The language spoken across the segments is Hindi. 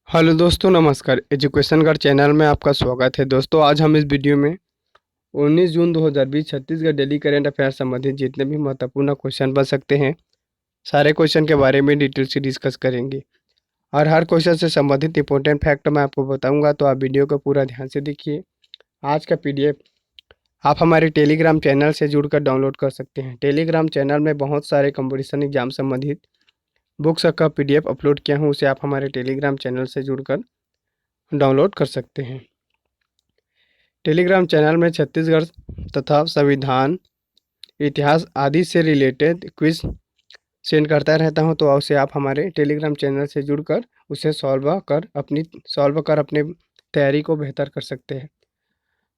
हेलो दोस्तों, नमस्कार। एजुकेशन गार्ड चैनल में आपका स्वागत है। दोस्तों, आज हम इस वीडियो में 19 जून 2020 छत्तीसगढ़ डेली करेंट अफेयर संबंधित जितने भी महत्वपूर्ण क्वेश्चन बन सकते हैं, सारे क्वेश्चन के बारे में डिटेल से डिस्कस करेंगे और हर क्वेश्चन से संबंधित इंपॉर्टेंट फैक्ट मैं आपको बताऊंगा, तो आप वीडियो को पूरा ध्यान से देखिए। आज का पीडीएफ आप हमारे टेलीग्राम चैनल से जुड़कर डाउनलोड कर सकते हैं। टेलीग्राम चैनल में बहुत सारे कंपटीशन एग्जाम संबंधित बुक्स का पीडीएफ अपलोड किया हूँ, उसे आप हमारे टेलीग्राम चैनल से जुड़कर डाउनलोड कर सकते हैं। टेलीग्राम चैनल में छत्तीसगढ़ तथा संविधान, इतिहास आदि से रिलेटेड क्विज सेंड करता रहता हूं, तो उसे आप हमारे टेलीग्राम चैनल से जुड़कर उसे सॉल्व कर अपने तैयारी को बेहतर कर सकते हैं।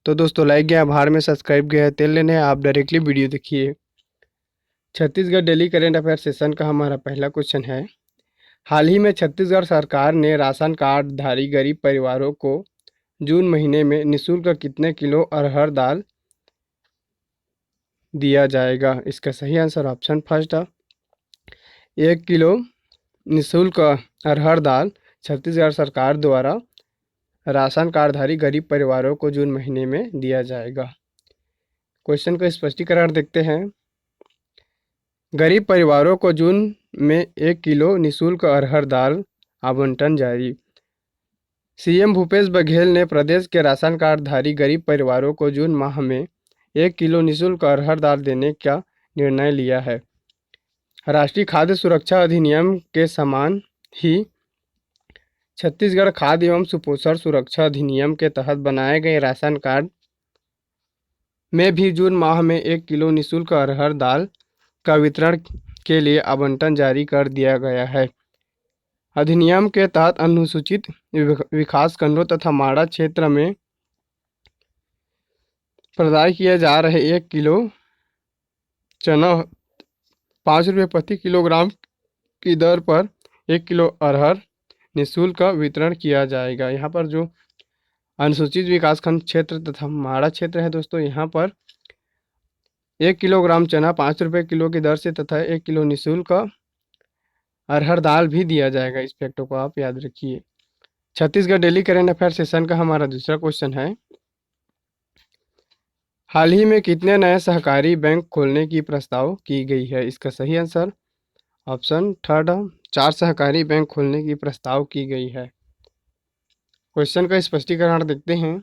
तो दोस्तों, लाइक गया भाड़ में, सब्सक्राइब गया है तेल लेने, आप डायरेक्टली वीडियो देखिए। Chhattisgarh daily current affair session का हमारा पहला क्वेश्चन है। हाल ही में छत्तीसगढ़ सरकार ने राशन कार्ड धारी गरीब परिवारों को जून महीने में निःशुल्क कितने किलो अरहर दाल दिया जाएगा? इसका सही आंसर ऑप्शन फर्स्ट है, 1 किलो निःशुल्क अरहर दाल छत्तीसगढ़ सरकार द्वारा राशन कार्डधारी गरीब परिवारों को जून महीने में दिया जाएगा। क्वेश्चन का स्पष्टीकरण देखते हैं। गरीब परिवारों को जून में 1 किलो निःशुल्क अरहर दाल आवंटन जारी। सीएम भूपेश बघेल ने प्रदेश के राशन कार्डधारी गरीब परिवारों को जून माह में 1 किलो निःशुल्क अरहर दाल देने का निर्णय लिया है। राष्ट्रीय खाद्य सुरक्षा अधिनियम के समान ही छत्तीसगढ़ खाद्य एवं सुपोषण सुरक्षा अधिनियम के तहत बनाए गए राशन कार्ड में भी जून माह में 1 किलो निःशुल्क अरहर दाल का वितरण के लिए आवंटन जारी कर दिया गया है। अधिनियम के तहत अनुसूचित विकास खंडों तथा माड़ा क्षेत्र में प्रदाय किए जा रहे 1 किलो चना 5 रुपये प्रति किलोग्राम की दर पर 1 किलो अरहर निःशुल्क वितरण किया जाएगा। यहाँ पर जो अनुसूचित विकासखंड क्षेत्र तथा माड़ा क्षेत्र है दोस्तों, यहाँ पर 1 किलोग्राम चना 5 रुपये किलो की दर से तथा 1 किलो निःशुल्क अरहर दाल भी दिया जाएगा। इस फैक्टों को आप याद रखिए। Chhattisgarh daily current affair session का हमारा दूसरा क्वेश्चन है। हाल ही में कितने नए सहकारी बैंक खोलने की प्रस्ताव की गई है? इसका सही आंसर ऑप्शन थर्ड, 4 सहकारी बैंक खोलने की प्रस्ताव की गई है। क्वेश्चन का स्पष्टीकरण देखते हैं।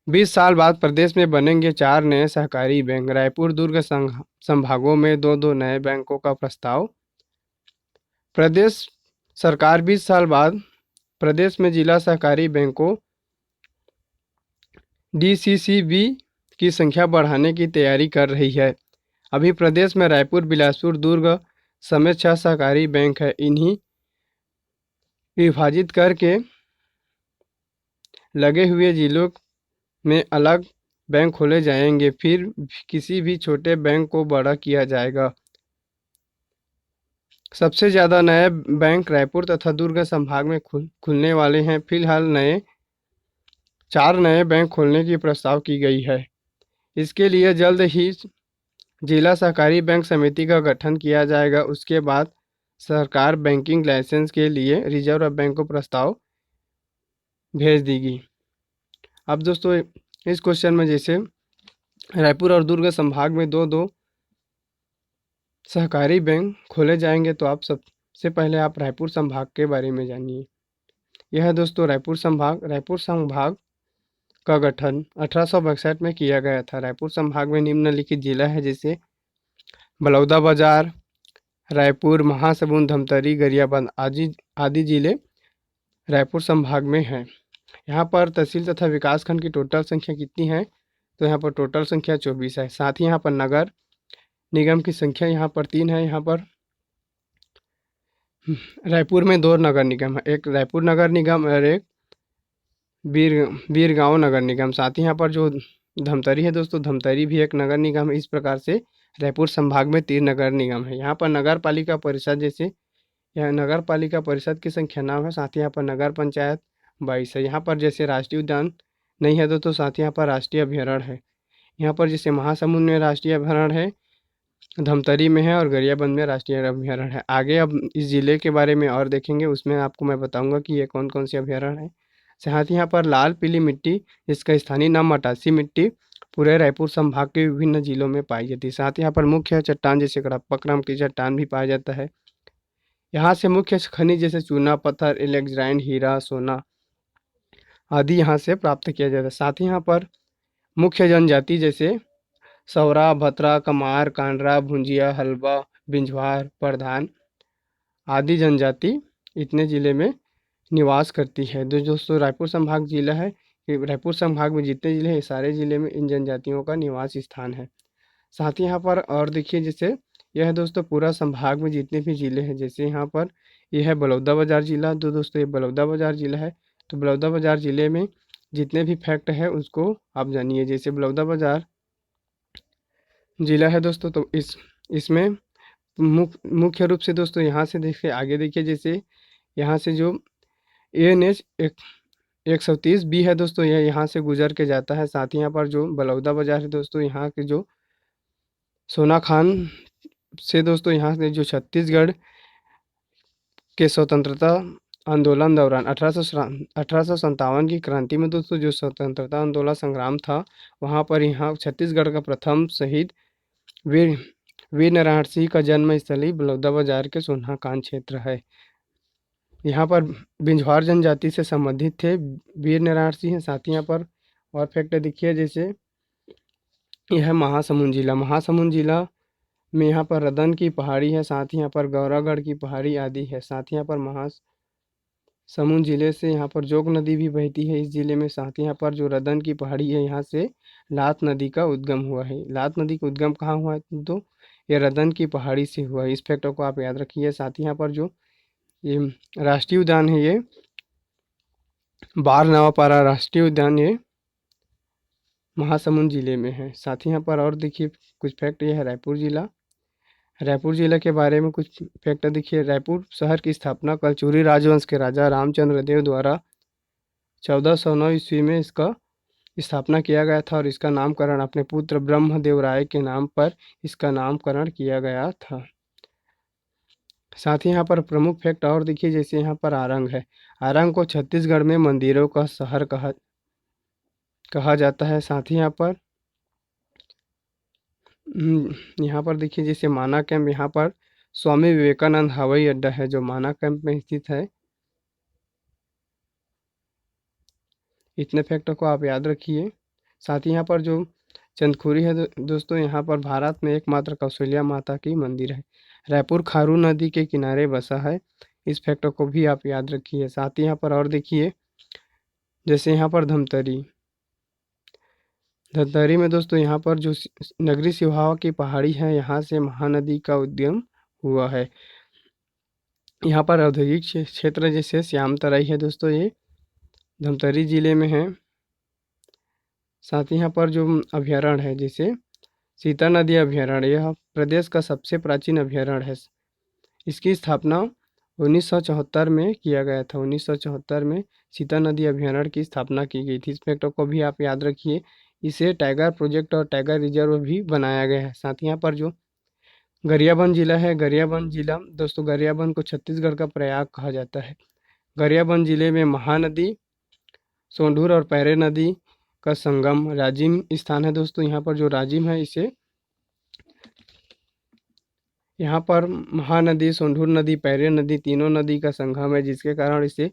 20 साल बाद प्रदेश में बनेंगे 4 नए सहकारी बैंक। रायपुर दुर्ग संभागों में दो नए बैंकों का प्रस्ताव। प्रदेश सरकार 20 साल बाद प्रदेश में जिला सहकारी बैंकों DCCB की संख्या बढ़ाने की तैयारी कर रही है। अभी प्रदेश में रायपुर, बिलासपुर, दुर्ग समेत 6 सहकारी बैंक है। इन्हीं विभाजित करके लगे हुए जिलों में अलग बैंक खोले जाएंगे, फिर किसी भी छोटे बैंक को बड़ा किया जाएगा। सबसे ज़्यादा नए बैंक रायपुर तथा दुर्ग संभाग में खुलने वाले हैं। फिलहाल 4 नए बैंक खोलने की प्रस्ताव की गई है। इसके लिए जल्द ही जिला सहकारी बैंक समिति का गठन किया जाएगा। उसके बाद सरकार बैंकिंग लाइसेंस के लिए रिजर्व बैंक को प्रस्ताव भेज देगी। अब दोस्तों, इस क्वेश्चन में जैसे रायपुर और दुर्ग संभाग में दो सहकारी बैंक खोले जाएंगे, तो आप सबसे पहले आप रायपुर संभाग के बारे में जानिए। यह है दोस्तों रायपुर संभाग। रायपुर संभाग का गठन 1862 में किया गया था। रायपुर संभाग में निम्नलिखित जिला है, जैसे बलौदाबाजार, रायपुर, महासमुंद, धमतरी, गरियाबंद आदि जिले रायपुर संभाग में हैं। यहाँ पर तहसील तथा विकासखंड की टोटल संख्या कितनी है? तो यहाँ पर टोटल संख्या 24 है। साथ ही यहाँ पर नगर निगम की संख्या यहाँ पर 3 है। यहाँ पर रायपुर में 2 नगर निगम है, एक रायपुर नगर निगम और एक बीरगांव नगर निगम। साथ ही यहाँ पर जो धमतरी है दोस्तों, धमतरी भी एक नगर निगम है। इस प्रकार से रायपुर संभाग में 3 नगर निगम है। यहाँ पर नगर पालिका परिषद, जैसे यह नगर पालिका परिषद की संख्या 9 है। साथ ही यहाँ पर नगर पंचायत 22 है। यहाँ पर जैसे राष्ट्रीय उद्यान नहीं है दोस्तों, साथ ही यहाँ पर राष्ट्रीय अभयारण्य है। यहाँ पर जैसे महासमुंद में राष्ट्रीय अभयारण्य है, धमतरी में है और गरियाबंद में राष्ट्रीय अभयारण्य है। आगे अब इस ज़िले के बारे में और देखेंगे, उसमें आपको मैं बताऊंगा कि ये कौन कौन से अभयारण्य है। साथ ही यहाँ पर लाल पीली मिट्टी, जिसका स्थानीय नाम मटासी मिट्टी, पूरे रायपुर संभाग के विभिन्न जिलों में पाई जाती है। साथ ही यहाँ पर मुख्य चट्टान जैसे कडप्पा क्रम की चट्टान भी पाया जाता है। यहाँ से मुख्य खनिज जैसे चूना पत्थर, एलेक्साइड्राइन, हीरा, सोना आदि यहाँ से प्राप्त किया जाता है। साथ ही यहाँ पर मुख्य जनजाति जैसे सौरा, भतरा, कमार, कांडरा, भुंजिया, हल्बा, बिंझवार, प्रधान आदि जनजाति इतने जिले में निवास करती है। तो दोस्तों रायपुर संभाग जिला है, ये रायपुर संभाग में जितने जिले हैं सारे जिले में इन जनजातियों का निवास स्थान है। साथ ही यहाँ पर और देखिए, जैसे यह है दोस्तों पूरा संभाग में जितने भी जिले हैं, जैसे यहाँ पर यह है बलौदाबाजार जिला। तो दोस्तों ये बलौदाबाजार जिला है, तो बलौदाबाजार जिले में जितने भी फैक्ट है उसको आप जानिए। जैसे बलौदाबाजार जिला है दोस्तों, तो इसमें मुख्य रूप से दोस्तों यहाँ से देखिए, आगे देखिए, जैसे यहाँ से जो ANH 130B है दोस्तों, यह यहाँ से गुजर के जाता है। साथ ही यहाँ पर जो बलौदाबाजार है दोस्तों, यहाँ के जो सोना खान से दोस्तों, यहाँ से जो छत्तीसगढ़ के स्वतंत्रता आंदोलन दौरान 1857 की क्रांति में दोस्तों जो स्वतंत्रता आंदोलन संग्राम था, वहाँ पर यहाँ छत्तीसगढ़ का प्रथम शहीद वीर वीर नारायण सिंह का जन्म स्थली बलौदाबाजार के सोनाखान क्षेत्र है। यहाँ पर बिंझवार जनजाति से संबंधित थे वीर नारायण सिंह। साथ ही यहाँ पर और फैक्ट देखिए, जैसे यह है महासमुंद जिला में यहाँ पर रदन की पहाड़ी है। साथ ही यहाँ पर गौरागढ़ की पहाड़ी आदि है। साथ ही यहाँ पर महासमुंद जिले से यहाँ पर जोग नदी भी बहती है इस जिले में। साथ ही यहाँ पर जो रदन की पहाड़ी है, यहाँ से लात नदी का उद्गम हुआ है। लात नदी का उद्गम कहाँ हुआ है? तो ये रदन की पहाड़ी से हुआ है। इस फैक्टर को आप याद रखिए। साथ ही यहाँ पर जो ये राष्ट्रीय उद्यान है, ये बार नवापारा राष्ट्रीय उद्यान, ये महासमुंद जिले में है। साथ ही यहाँ पर और देखिए कुछ फैक्ट, ये है रायपुर जिला के बारे में कुछ फैक्ट देखिए। रायपुर शहर की स्थापना कलचुरी राजवंश के राजा रामचंद्र देव द्वारा 1409 ईस्वी में इसका स्थापना किया गया था, और इसका नामकरण अपने पुत्र ब्रह्मदेव राय के नाम पर इसका नामकरण किया गया था। साथ ही यहाँ पर प्रमुख फैक्ट और देखिए, जैसे यहाँ पर आरंग है। आरंग को छत्तीसगढ़ में मंदिरों का शहर कहा जाता है। साथ ही यहाँ पर देखिए, जैसे माना कैंप, यहाँ पर स्वामी विवेकानंद हवाई अड्डा है जो माना कैंप में स्थित है। इतने फैक्टों को आप याद रखिए। साथ ही यहाँ पर जो चंदखुरी है दोस्तों, यहाँ पर भारत में एकमात्र कौशल्या माता की मंदिर है। रायपुर खारू नदी के किनारे बसा है। इस फैक्टर को भी आप याद रखिए। साथ ही यहाँ पर और देखिए, जैसे यहाँ पर धमतरी में दोस्तों, यहाँ पर जो नगरी सिहावा की पहाड़ी है, यहाँ से महानदी का उद्गम हुआ है। यहाँ पर औद्योगिक क्षेत्र जैसे श्याम तराई है दोस्तों, ये धमतरी जिले में है। साथ ही यहाँ पर जो अभयारण्य है, जैसे सीता नदी अभयारण्य, यह प्रदेश का सबसे प्राचीन अभयारण्य है। इसकी स्थापना 1974 में किया गया था। 1974 में सीता नदी अभयारण्य की स्थापना की गई थी। इस फैक्टर को भी आप याद रखिए। इसे टाइगर प्रोजेक्ट और टाइगर रिजर्व भी बनाया गया है। साथ ही यहाँ पर जो गरियाबंद जिला है, गरियाबंद जिला दोस्तों, गरियाबंद को छत्तीसगढ़ का प्रयाग कहा जाता है। गरियाबंद जिले में महानदी, सोंढूर और पैरे नदी का संगम राजिम स्थान है दोस्तों। यहाँ पर जो राजिम है, इसे यहाँ पर महानदी, सोंढूर नदी, पैरे नदी तीनों नदी का संगम है, जिसके कारण इसे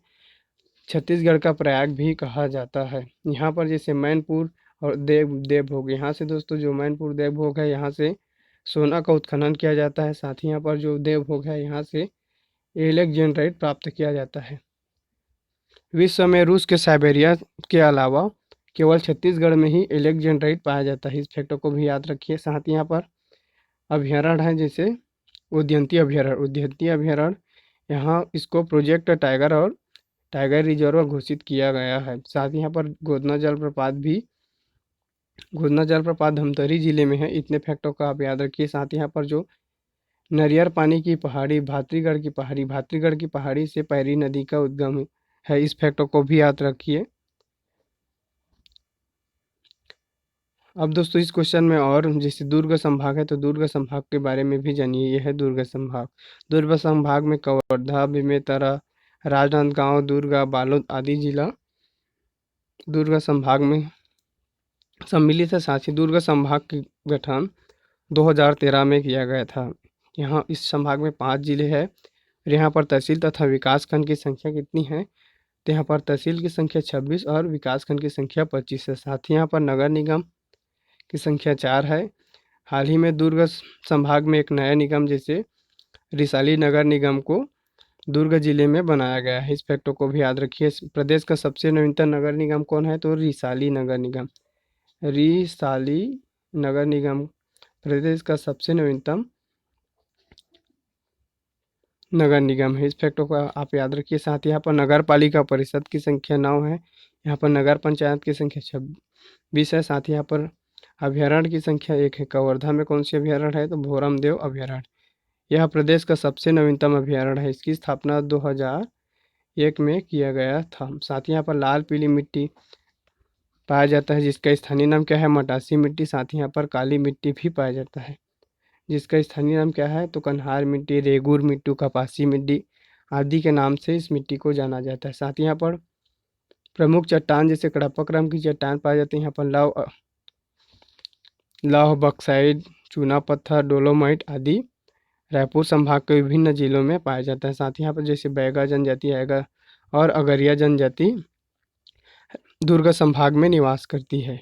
छत्तीसगढ़ का प्रयाग भी कहा जाता है। यहाँ पर जैसे मैनपुर और देवभोग, यहाँ से दोस्तों जो मैनपुर देवभोग है, यहाँ से सोना का उत्खनन किया जाता है। साथ ही यहाँ पर जो देवभोग है, यहाँ से एलेक्जेंड्राइट प्राप्त किया जाता है। विश्व में रूस के साइबेरिया के अलावा केवल छत्तीसगढ़ में ही एलेक्जेंड्राइट पाया जाता है। इस फैक्टर को भी याद रखिए। साथ ही यहाँ पर अभयारण्य है, जैसे उद्यंती अभयारण्य, यहाँ इसको प्रोजेक्ट टाइगर और टाइगर रिजर्व घोषित किया गया है। साथ ही यहाँ पर गोदना जलप्रपात धमतरी जिले में है। इतने फैक्टों का आप याद रखिए। साथ ही यहाँ पर जो नरियर पानी की पहाड़ी, भातरीगढ़ की पहाड़ी से पैरी नदी का उद्गम है। इस फैक्टों को भी याद रखिए। अब दोस्तों इस क्वेश्चन में और जैसे दुर्ग संभाग है तो दुर्ग संभाग के बारे में भी जानिए। यह है दुर्ग संभाग। दुर्ग संभाग में कवर्धा, बेमेतरा, राजनांदगांव, दुर्ग, बालोद आदि जिला दुर्ग संभाग में सम्मिलित है। साथ ही दुर्ग संभाग की गठन 2013 में किया गया था। यहाँ इस संभाग में 5 जिले हैं और यहाँ पर तहसील तथा विकास खंड की संख्या कितनी है? तो यहाँ पर तहसील की संख्या 26 और विकास खंड की संख्या 25 है। साथ ही यहाँ पर नगर निगम की संख्या 4 है। हाल ही में दुर्ग संभाग में एक नया निगम जैसे रिसाली नगर निगम को दुर्ग जिले में बनाया गया है। इस फैक्टों को भी याद रखिए। प्रदेश का सबसे नवीनतम नगर निगम कौन है? तो रिसाली नगर निगम। रिसाली नगर निगम प्रदेश का सबसे नवीनतम नगर निगम है। इस फैक्टों को आप याद रखिए। साथ ही यहाँ पर नगर पालिका परिषद की संख्या 9 है। यहाँ पर नगर पंचायत की संख्या 26 है। साथ ही यहाँ पर अभ्यारण्य की संख्या 1 है। कवर्धा में कौन सी अभ्यारण्य है? तो भोरमदेव अभ्यारण्य। यह प्रदेश का सबसे नवीनतम अभ्यारण्य है। इसकी स्थापना 2001 में किया गया था। साथ ही यहाँ पर लाल पीली मिट्टी पाया जाता है जिसका स्थानीय नाम क्या है? मटासी मिट्टी। साथ ही यहाँ पर काली मिट्टी भी पाया जाता है जिसका स्थानीय नाम क्या है? तो कन्हार मिट्टी, रेगुर मिट्टी, कपासी मिट्टी आदि के नाम से इस मिट्टी को जाना जाता है। साथ ही यहाँ पर प्रमुख चट्टान जैसे कडप्पाक्रम की चट्टान पाई जाती है। यहाँ पर लौह बक्साइड, चूना पत्थर, डोलोमाइट आदि रायपुर संभाग के विभिन्न जिलों में पाया जाता है। साथ ही यहाँ पर जैसे बैगा जनजाति आएगा और अगरिया जनजाति दुर्ग संभाग में निवास करती है।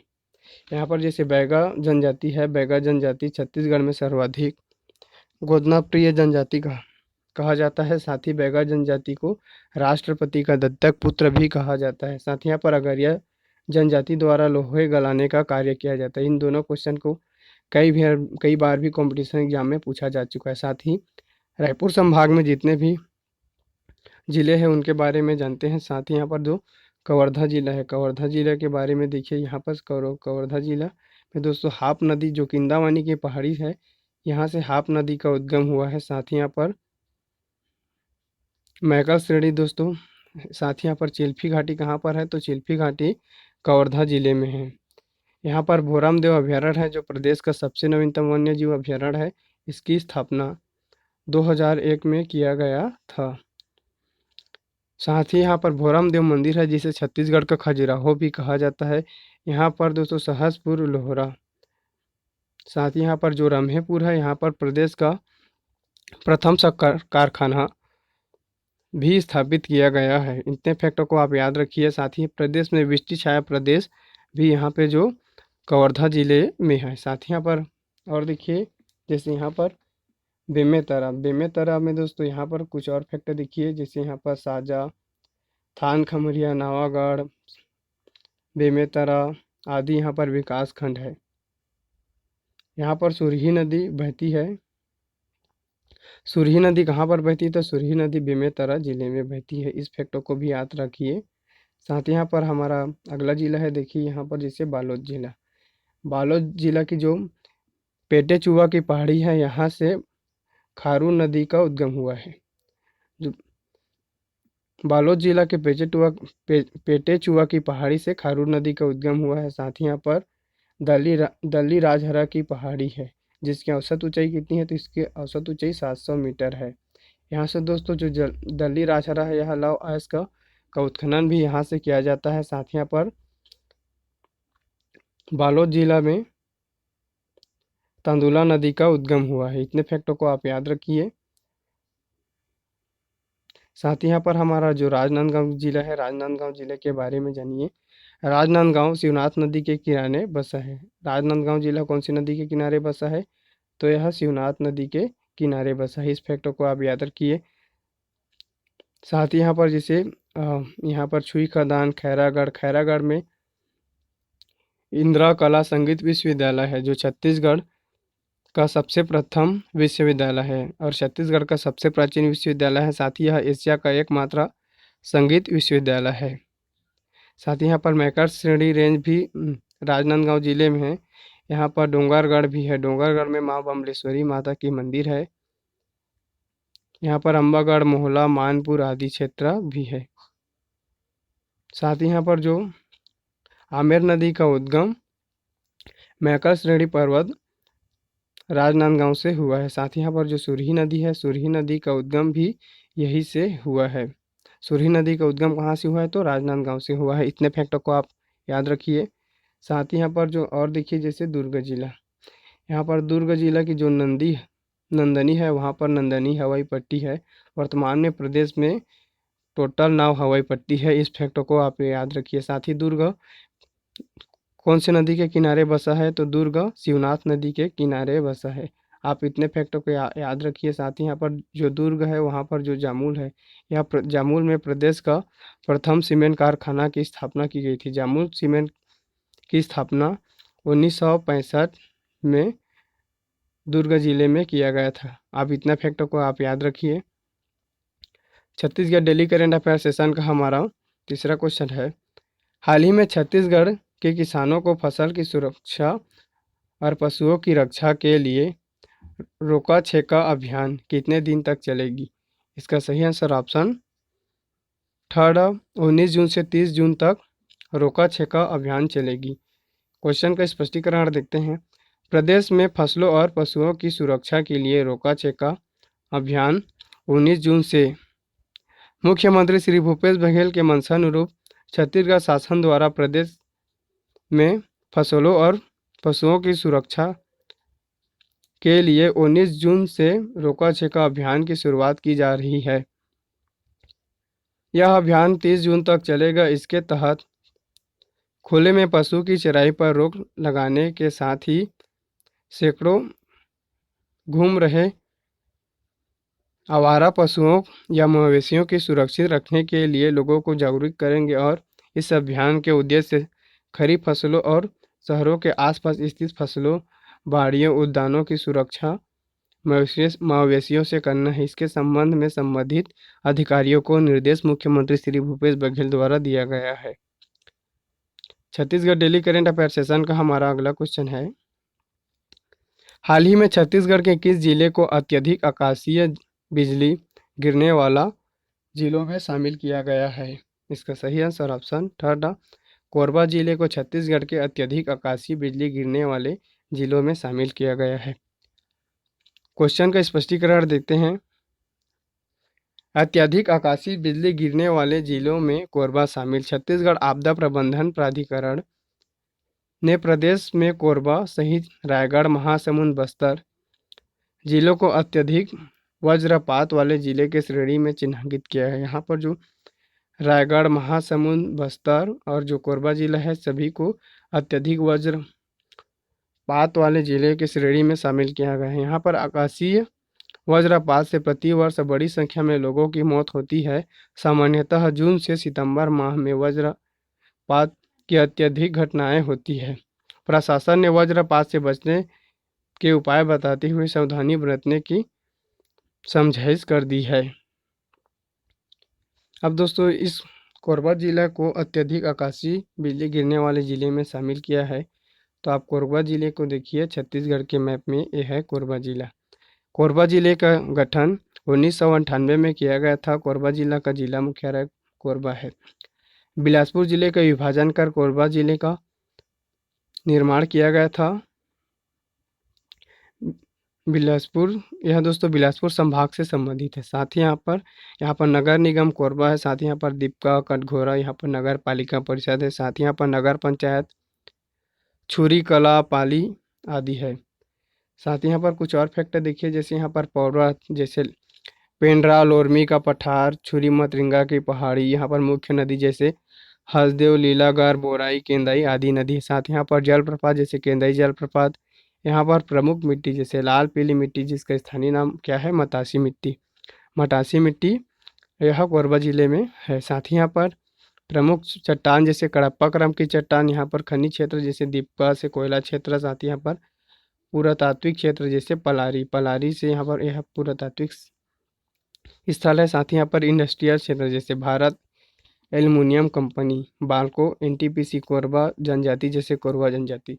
यहाँ पर जैसे बैगा जनजाति है। बैगा जनजाति छत्तीसगढ़ में सर्वाधिक गोदना प्रिय जनजाति का कहा जाता है। साथ ही बैगा जनजाति को राष्ट्रपति का दत्तक पुत्र भी कहा जाता है। साथ ही यहाँ पर अगरिया जनजाति द्वारा लोहे गलाने का कार्य किया जाता है। इन दोनों क्वेश्चन को कई बार भी कंपटीशन एग्जाम में पूछा जा चुका है। साथ ही रायपुर संभाग में जितने भी जिले हैं उनके बारे में जानते हैं। साथ ही यहाँ पर जो कवर्धा जिला है, कवर्धा जिला के बारे में देखिए। यहाँ पर कवर्धा जिला में दोस्तों हाप नदी जो किंदावानी की पहाड़ी है, यहाँ से हाप नदी का उद्गम हुआ है। साथ ही यहाँ पर मैकल श्रेणी दोस्तों। साथ ही यहाँ पर चिल्फी घाटी कहाँ पर है? तो चिल्फी घाटी कवर्धा जिले में है। यहाँ पर भोरमदेव अभ्यारण्य है जो प्रदेश का सबसे नवीनतम वन्य जीव अभ्यारण्य है। इसकी स्थापना 2001 में किया गया था। साथ ही यहाँ पर भोरमदेव मंदिर है जिसे छत्तीसगढ़ का खजुराहो भी कहा जाता है। यहाँ पर दोस्तों सहसपुर लोहरा। साथ ही यहाँ पर जो रम्हेपुर है, यहाँ पर प्रदेश का प्रथम शक्कर कारखाना भी स्थापित किया गया है। इतने फैक्टों को आप याद रखिए। साथ ही प्रदेश में वृष्टि छाया प्रदेश भी यहाँ पे जो कवर्धा जिले में है। साथ ही यहाँ पर और देखिए जैसे यहाँ पर बेमेतरा में दोस्तों यहाँ पर कुछ और फैक्टर देखिए। जैसे यहाँ पर साजा, थान खमरिया, नवागढ़, बेमेतरा आदि यहाँ पर विकास खंड है। यहाँ पर सुरही नदी बहती है। सुरही नदी कहाँ पर बहती है? तो सुरही नदी बेमेतरा जिले में बहती है। इस फैक्टों को भी याद रखिए। साथ ही यहाँ पर हमारा अगला जिला है। देखिए यहाँ पर जैसे बालोद जिला। बालोद जिला की जो पेटे चुआ की पहाड़ी है, यहाँ से खारून नदी का उद्गम हुआ है। जो बालोद जिला के पेटे चुआ की पहाड़ी से खारून नदी का उद्गम हुआ है। साथ ही यहाँ पर दल्ली राजहरा की पहाड़ी है जिसकी औसत ऊंचाई कितनी है? तो इसकी औसत ऊंचाई 700 मीटर है। यहाँ से दोस्तों जो दल्ली राजहरा है, यह लौह अयस्क का उत्खनन भी यहाँ से किया जाता है। साथ ही यहाँ पर बालोद जिला में तंदुला नदी का उद्गम हुआ है। इतने फैक्टों को आप याद रखिए। साथ ही यहाँ पर हमारा जो राजनांदगांव जिला है, राजनांदगांव जिले के बारे में जानिए। राजनांदगांव शिवनाथ नदी के किनारे बसा है। राजनांदगांव जिला कौन सी नदी के किनारे बसा है? तो यह शिवनाथ नदी के किनारे बसा है। इस फैक्टों को आप याद रखिए। साथ ही यहाँ पर जैसे यहाँ पर छुई खदान खैरागढ़ में इंदिरा कला संगीत विश्वविद्यालय है जो छत्तीसगढ़ का सबसे प्रथम विश्वविद्यालय है और छत्तीसगढ़ का सबसे प्राचीन विश्वविद्यालय है। साथ ही यह एशिया का एकमात्र संगीत विश्वविद्यालय है। साथ ही यहाँ पर मैकल श्रेणी रेंज भी राजनांदगांव जिले में है। यहाँ पर डोंगरगढ़ भी है। डोंगरगढ़ में माँ बमलेश्वरी माता की मंदिर है। यहाँ पर अम्बागढ़, मोहला, मानपुर आदि क्षेत्र भी है। साथ ही यहाँ पर जो आमेर नदी का उद्गम मैकल श्रेणी पर्वत राजनांदगांव से हुआ है। साथ ही यहाँ पर जो सुरही नदी है, सुरही नदी का उद्गम भी यहीं से हुआ है। सुरही नदी का उद्गम कहाँ से हुआ है? तो राजनांदगांव से हुआ है। इतने फैक्टों को आप याद रखिए। साथ ही यहाँ पर जो और देखिए, जैसे दुर्ग जिला, यहाँ पर दुर्ग जिला की जो नंदनी है, वहाँ पर नंदनी हवाई पट्टी है। वर्तमान में प्रदेश में टोटल 9 हवाई पट्टी है। इस फैक्टों को आप याद रखिए। साथ ही दुर्ग कौन से नदी के किनारे बसा है? तो दुर्ग शिवनाथ नदी के किनारे बसा है। आप इतने फैक्टों को याद रखिए। साथ ही यहाँ पर जो दुर्ग है, वहाँ पर जो जामुल है, यहाँ जामुल में प्रदेश का प्रथम सीमेंट कारखाना की स्थापना की गई थी। जामुल सीमेंट की स्थापना 1965 में दुर्ग जिले में किया गया था। आप इतना फैक्टों को आप याद रखिए। Chhattisgarh daily current affair session का हमारा तीसरा क्वेश्चन है, हाल ही में छत्तीसगढ़ के किसानों को फसल की सुरक्षा और पशुओं की रक्षा के लिए रोका छेका अभियान कितने दिन तक चलेगी? इसका सही आंसर ऑप्शन थर्ड, 19 जून से 30 जून तक रोका छेका अभियान चलेगी। क्वेश्चन का स्पष्टीकरण देखते हैं। प्रदेश में फसलों और पशुओं की सुरक्षा के लिए रोका छेका अभियान 19 जून से मुख्यमंत्री श्री भूपेश बघेल के मंशानुरूप छत्तीसगढ़ शासन द्वारा प्रदेश में फसलों और पशुओं की सुरक्षा के लिए 19 जून से रोका छेका अभियान की शुरुआत की जा रही है। यह अभियान 30 जून तक चलेगा। इसके तहत खुले में पशु की चराई पर रोक लगाने के साथ ही सैकड़ों घूम रहे आवारा पशुओं या मवेशियों की सुरक्षित रखने के लिए लोगों को जागरूक करेंगे और इस अभियान के उद्देश्य से खरीफ फसलों और शहरों के आसपास स्थित फसलों, बाड़ियों, उद्यानों की सुरक्षा मवेशियों से करना है। इसके संबंध में संबंधित अधिकारियों को निर्देश मुख्यमंत्री श्री भूपेश बघेल द्वारा दिया गया है। Chhattisgarh daily current affair session का हमारा अगला क्वेश्चन है, हाल ही में छत्तीसगढ़ के किस जिले को अत्यधिक आकाशीय बिजली गिरने वाला जिलों में शामिल किया गया है? इसका सही आंसर ऑप्शन थर्ड, कोरबा जिले को छत्तीसगढ़ के अत्यधिक आकाशीय बिजली गिरने वाले जिलों में शामिल किया गया है। क्वेश्चन का स्पष्टीकरण देखते हैं। अत्यधिक आकाशीय बिजली गिरने वाले जिलों में कोरबा शामिल। छत्तीसगढ़ आपदा प्रबंधन प्राधिकरण ने प्रदेश में कोरबा सहित रायगढ़, महासमुंद, बस्तर जिलों को अत्यधिक वज्रपात वाले जिले के श्रेणी में चिन्हित किया है। यहाँ पर जो रायगढ़, महासमुंद, बस्तर और जो कोरबा जिला है, सभी को अत्यधिक वज्रपात वाले जिले के श्रेणी में शामिल किया गया है। यहाँ पर आकाशीय वज्रपात से प्रतिवर्ष बड़ी संख्या में लोगों की मौत होती है। सामान्यतः जून से सितंबर माह में वज्रपात की अत्यधिक घटनाएं होती है। प्रशासन ने वज्रपात से बचने के उपाय बताते हुए सावधानी बरतने की समझाइश कर दी है। अब दोस्तों, इस कोरबा जिला को अत्यधिक आकाशीय बिजली गिरने वाले ज़िले में शामिल किया है। तो आप कोरबा ज़िले को देखिए, छत्तीसगढ़ के मैप में ये है कोरबा ज़िला। कोरबा ज़िले का गठन 1998 में किया गया था। कोरबा जिला का जिला मुख्यालय कोरबा है। बिलासपुर जिले का विभाजन कर कोरबा जिले का निर्माण किया गया था। बिलासपुर, यह दोस्तों बिलासपुर संभाग से संबंधित है। साथ ही यहाँ पर नगर निगम कोरबा है। साथ ही यहाँ पर दीपका, कटघोरा, यहाँ पर नगर पालिका परिषद है। साथ ही यहाँ पर नगर पंचायत छुरी कला, पाली आदि है। साथ ही यहाँ पर कुछ और फैक्टर देखिए, जैसे यहाँ पर पर्वत, जैसे पेंड्रा, लोरमी का पठार, छुरी मतरिंगा की पहाड़ी, यहाँ पर मुख्य नदी जैसे हसदेव, लीलागर, बोराई, केंदाई आदि नदी। साथ ही यहाँ पर जलप्रपात जैसे केंदाई जलप्रपात। यहाँ पर प्रमुख मिट्टी जैसे लाल पीली मिट्टी, जिसका स्थानीय नाम क्या है? मतासी मिट्टी। मटासी मिट्टी यह कोरबा जिले में है। साथ ही यहाँ पर प्रमुख चट्टान जैसे कड़प्पा क्रम की चट्टान, यहाँ पर खनिज क्षेत्र जैसे दीपका से कोयला क्षेत्र। साथ ही यहाँ पर पुरातात्विक क्षेत्र जैसे पलारी से यहाँ पर यह पुरातात्विक स्थल है। साथ ही यहाँ पर इंडस्ट्रियल क्षेत्र जैसे Bharat aluminium company, Balco, NTPC, Korba जनजाति जैसे कोरबा जनजाति।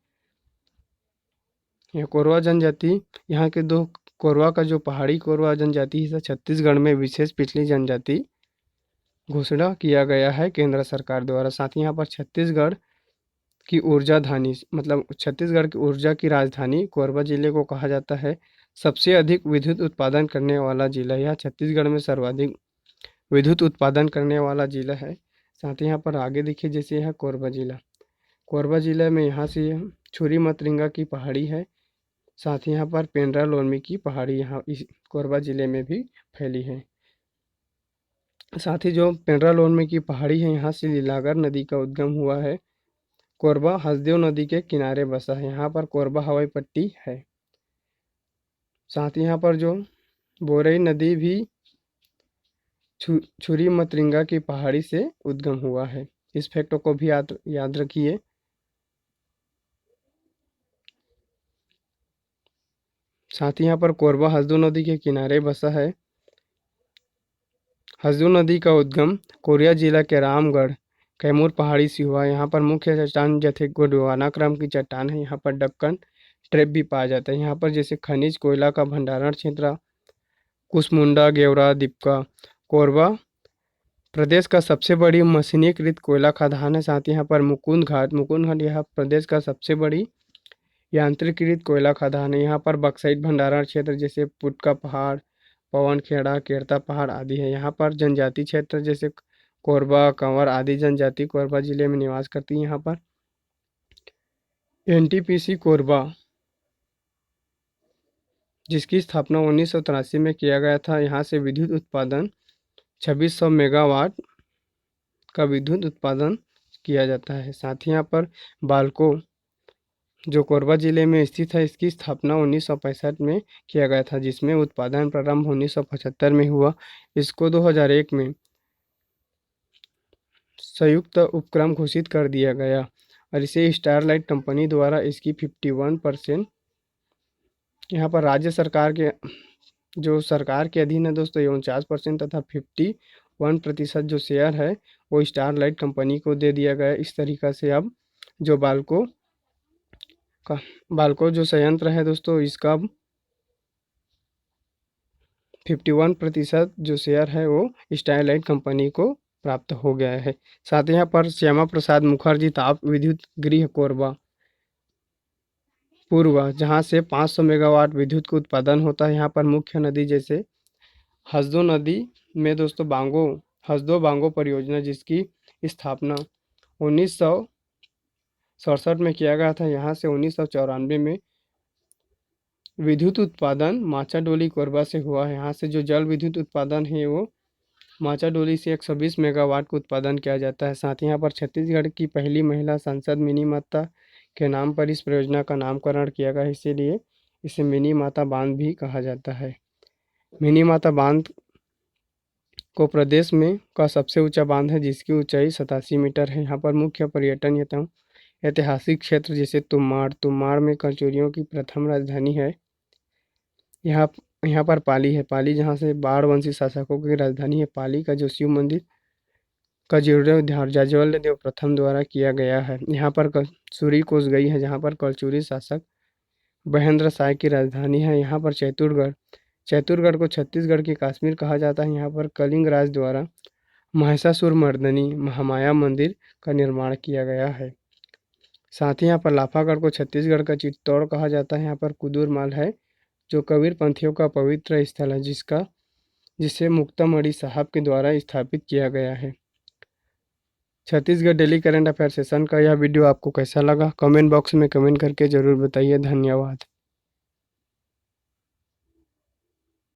यह कोरबा जनजाति, यहाँ के दो कोरबा का जो पहाड़ी कोरबा जनजाति है, छत्तीसगढ़ में विशेष पिछड़ी जनजाति घोषणा किया गया है केंद्र सरकार द्वारा। साथ ही यहाँ पर छत्तीसगढ़ की ऊर्जाधानी मतलब छत्तीसगढ़ की ऊर्जा की राजधानी कोरबा जिले को कहा जाता है। सबसे अधिक विद्युत उत्पादन करने वाला जिला, यह छत्तीसगढ़ में सर्वाधिक विद्युत उत्पादन करने वाला जिला है। साथ ही यहाँ पर आगे देखिए, जैसे यह कोरबा जिला, कोरबा जिले में यहाँ से यह छुरी मतरिंगा की पहाड़ी है। साथ ही यहाँ पर पेंड्रा लोलमी की पहाड़ी यहाँ इस कोरबा जिले में भी फैली है। साथ ही जो पेंड्रा लोलमी की पहाड़ी है, यहाँ से लीलागर नदी का उद्गम हुआ है। कोरबा हसदेव नदी के किनारे बसा है। यहाँ पर कोरबा हवाई पट्टी है। साथ ही यहाँ पर जो बोरई नदी भी छुरी मतरिंगा की पहाड़ी से उद्गम हुआ है। इस फैक्ट को भी याद रखिए। साथ ही यहाँ पर कोरबा हसदेव नदी के किनारे बसा है। हसदेव नदी का उद्गम कोरिया जिला के रामगढ़ कैमूर पहाड़ी से हुआ। यहाँ पर मुख्य चट्टान जैसे गोंडवाना क्रम की चट्टान है। यहाँ पर डक्कन ट्रेप भी पाया जाता है। यहाँ पर जैसे खनिज कोयला का भंडारण क्षेत्र कुसमुंडा गेवरा दीपका कोरबा प्रदेश का सबसे बड़ी मशीनीकृत कोयला खदान है। साथ ही यहाँ पर मुकुंद घाट यह प्रदेश का सबसे बड़ी यांत्रिकीकृत कोयला खदान है। यहाँ पर बक्साइट भंडारण क्षेत्र जैसे पुटका पहाड़ पवन खेड़ा केरता पहाड़ आदि है। यहाँ पर जनजाति क्षेत्र जैसे कोरबा कंवर आदि जनजाति कोरबा जिले में निवास करती है। यहाँ पर एनटीपीसी कोरबा जिसकी स्थापना 1983 में किया गया था। यहाँ से विद्युत उत्पादन 2600 मेगावाट का विद्युत उत्पादन किया जाता है। साथ ही यहाँ पर बालको जो कोरबा जिले में स्थित है, इसकी स्थापना 1965 में किया गया था, जिसमें उत्पादन प्रारंभ 1975 में हुआ। इसको 2001 में संयुक्त उपक्रम घोषित कर दिया गया और इसे स्टारलाइट कंपनी द्वारा इसकी 51% यहाँ पर राज्य सरकार के जो सरकार के अधीन है दोस्तों 49% तथा 51% जो शेयर है वो स्टारलाइट कंपनी को दे दिया गया। इस तरीक़ा से अब जो बालको जो संयंत्र है दोस्तों, इसका 51% जो शेयर है वो स्टारलाइट कंपनी को प्राप्त हो गया है। साथ ही यहाँ पर श्यामा प्रसाद मुखर्जी ताप विद्युत गृह कोरबा पूर्व, जहाँ से 500 मेगावाट विद्युत का उत्पादन होता है। यहाँ पर मुख्य नदी जैसे हसदो नदी में दोस्तों हसदो बांगो परियोजना जिसकी स्थापना 1967 में किया गया था। यहाँ से 1994 में विद्युत उत्पादन माचाडोली कोरबा से हुआ है। यहाँ से जो जल विद्युत उत्पादन है वो माचाडोली से 120 मेगावाट का उत्पादन किया जाता है। साथ ही यहाँ पर छत्तीसगढ़ की पहली महिला सांसद मिनी माता के नाम पर इस परियोजना का नामकरण किया गया, इसीलिए इसे मिनी माता बांध भी कहा जाता है। मिनी माता बांध को प्रदेश में का सबसे ऊंचा बांध है, जिसकी ऊंचाई 87 मीटर है। यहाँ पर मुख्य पर्यटन ऐतिहासिक क्षेत्र जैसे तुम्माड़ में कचौरियों की प्रथम राजधानी है। यहाँ पर पाली जहाँ से बाढ़वंशी शासकों की राजधानी है। पाली का जो शिव मंदिर का जीर्णोद्धार जाज्वल्य देव प्रथम द्वारा किया गया है। यहाँ पर सूरी कोसगई है, जहाँ पर कलचुरी शासक महेंद्र शाह की राजधानी है। यहाँ पर चैतुरगढ़ को छत्तीसगढ़ की कश्मीर कहा जाता है। यहाँ पर कलिंग राज द्वारा महिषासुर मर्दनी महामाया मंदिर का निर्माण किया गया है। साथ ही यहाँ पर लाफागढ़ को छत्तीसगढ़ का चित्तौड़ कहा जाता है। यहाँ पर कुदूरमाल है जो कबीर पंथियों का पवित्र स्थल है, जिसे मुक्तामणि साहब के द्वारा स्थापित किया गया है। Chhattisgarh daily current affair session का यह वीडियो आपको कैसा लगा, कमेंट बॉक्स में कमेंट करके ज़रूर बताइए। धन्यवाद।